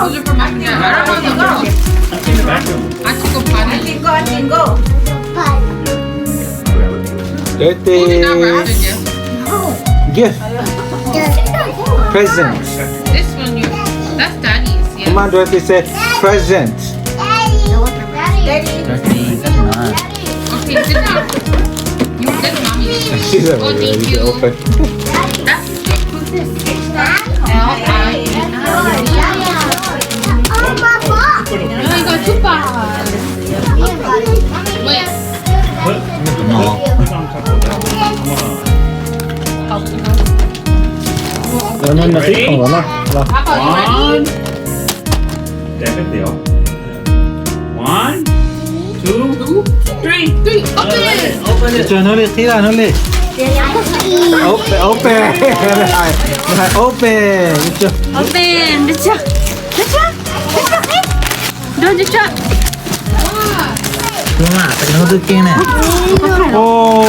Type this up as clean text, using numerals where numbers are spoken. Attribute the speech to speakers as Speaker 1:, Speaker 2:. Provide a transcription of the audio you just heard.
Speaker 1: Those are for my family. I don't want to go. I could go potty.
Speaker 2: Go.
Speaker 3: It
Speaker 1: Who did not wrap
Speaker 3: is
Speaker 1: it yet?
Speaker 3: gift. Present.
Speaker 1: This one, that's Daddy's. Yeah.
Speaker 3: Come on, Dorothy, say present.
Speaker 2: Daddy.
Speaker 1: Okay, sit down. You did mommy.
Speaker 3: She's
Speaker 1: Oh,
Speaker 3: already
Speaker 1: thank
Speaker 3: ready
Speaker 1: you.
Speaker 3: to open.
Speaker 1: That's who's this? L-I-N. Oh, I got two boxes. Wait.
Speaker 3: Nó thích không có đâu.
Speaker 1: Papa, you ready?
Speaker 4: One. Definitely. One, two, three.
Speaker 1: Three. Open it.
Speaker 4: Open it.
Speaker 3: Cho nó lên, tí là nó lên. Open, open. Lại open. Chưa?
Speaker 5: Open. Được chưa? Được chưa? Được chưa?
Speaker 3: Đúng à, tại nó đưa kia nè. Ô,